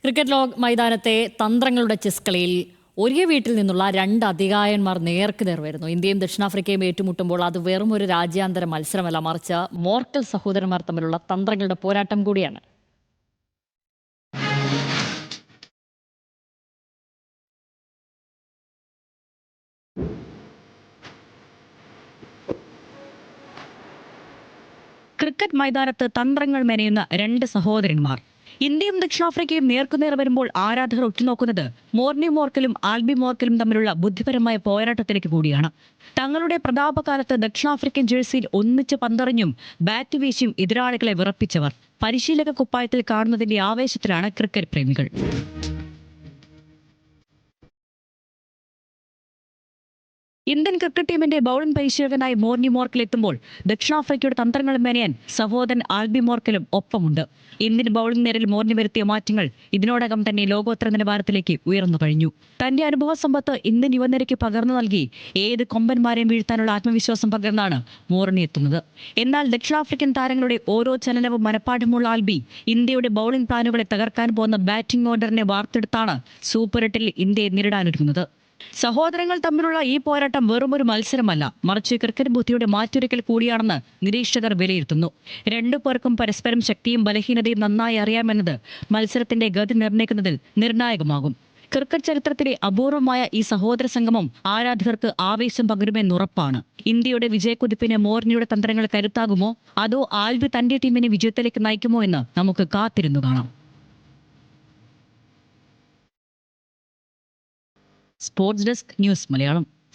Cricket മൈതാനത്തെ തന്ത്രങ്ങളുടെ chess കളിയിൽ ഒരേ വീട്ടിൽ നിന്നുള്ള രണ്ട് അതികായന്മാർ നേർക്കുനേർ വരുന്നു. ഇന്ത്യയും ദക്ഷിണാഫ്രിക്കയും ഏറ്റുമുട്ടുമ്പോൾ അത് വെറും ഒരു രാജ്യാന്തര മത്സരമല്ല, മറിച്ച് മോർട്ടൽ സഹോദരന്മാർ തമ്മിലുള്ള തന്ത്രങ്ങളുടെ പോരാട്ടം കൂടിയാണ്. ക്രിക്കറ്റ് മൈതാനത്ത് തന്ത്രങ്ങൾ മെനയുന്ന രണ്ട് സഹോദരന്മാർ. ഇന്ത്യയും ദക്ഷിണാഫ്രിക്കയും നേർക്കുനേർ വരുമ്പോൾ ആരാധകർ ഉറ്റുനോക്കുന്നത് മോർണി മോർക്കലും ആൽബി മോർക്കലും തമ്മിലുള്ള ബുദ്ധിപരമായ പോരാട്ടത്തിലേക്ക് കൂടിയാണ്. തങ്ങളുടെ പ്രതാപകാലത്ത് ദക്ഷിണാഫ്രിക്കൻ ജേഴ്സിയിൽ ഒന്നിച്ച് പന്തെറിഞ്ഞും ബാറ്റ് വീശിയും എതിരാളികളെ വിറപ്പിച്ചവർ പരിശീലക കുപ്പായത്തിൽ കാണുന്നതിന്റെ ആവേശത്തിലാണ് ക്രിക്കറ്റ് പ്രേമികൾ. ഇന്ത്യൻ ക്രിക്കറ്റ് ടീമിന്റെ ബൌളിംഗ് പരിശീലകനായി മോർണി മോർക്കൽ എത്തുമ്പോൾ ദക്ഷിണാഫ്രിക്കയുടെ തന്ത്രങ്ങൾ മെനയാൻ സഹോദരൻ ആൽബി മോർക്കലും ഒപ്പമുണ്ട്. ഇന്ത്യൻ ബൌളിംഗ് നിരയിൽ മോർണി വരുത്തിയ മാറ്റങ്ങൾ ഇതിനോടകം തന്നെ ലോകോത്തര നിലവാരത്തിലേക്ക് ഉയർന്നു കഴിഞ്ഞു. തന്റെ അനുഭവ സമ്പത്ത് ഇന്ത്യൻ യുവനിരയ്ക്ക് പകർന്നു നൽകി ഏത് കൊമ്പന്മാരെയും വീഴ്ത്താനുള്ള ആത്മവിശ്വാസം പകർന്നാണ് മോർണി എത്തുന്നത്. എന്നാൽ ദക്ഷിണാഫ്രിക്കൻ താരങ്ങളുടെ ഓരോ ചലനവും മനപ്പാഠമുള്ള ആൽബി ഇന്ത്യയുടെ ബൌളിംഗ് പ്ലാനുകളെ തകർക്കാൻ പോകുന്ന ബാറ്റിംഗ് ഓർഡറിനെ വാർത്തെടുത്താണ് സൂപ്പർ 8 ഇന്ത്യയെ നേരിടാനൊരുങ്ങുന്നത്. സഹോദരങ്ങൾ തമ്മിലുള്ള ഈ പോരാട്ടം വെറുമൊരു മത്സരമല്ല, മറിച്ച് ക്രിക്കറ്റ് ബുദ്ധിയുടെ മാറ്റൊരുക്കൽ കൂടിയാണെന്ന് നിരീക്ഷകർ വിലയിരുത്തുന്നു. രണ്ടു പേർക്കും പരസ്പരം ശക്തിയും ബലഹീനതയും നന്നായി അറിയാമെന്നത് മത്സരത്തിന്റെ ഗതി നിർണ്ണയിക്കുന്നതിൽ നിർണായകമാകും. ക്രിക്കറ്റ് ചരിത്രത്തിലെ അപൂർവമായ ഈ സഹോദര സംഗമം ആരാധകർക്ക് ആവേശം പകരുമെന്നുറപ്പാണ്. ഇന്ത്യയുടെ വിജയക്കുതിപ്പിന് മോർണിയുടെ തന്ത്രങ്ങൾ കരുത്താകുമോ, അതോ ആൽബി തന്റെ ടീമിനെ വിജയത്തിലേക്ക് നയിക്കുമോ എന്ന് നമുക്ക് കാത്തിരുന്നു കാണാം. Sports desk, news Malayalam.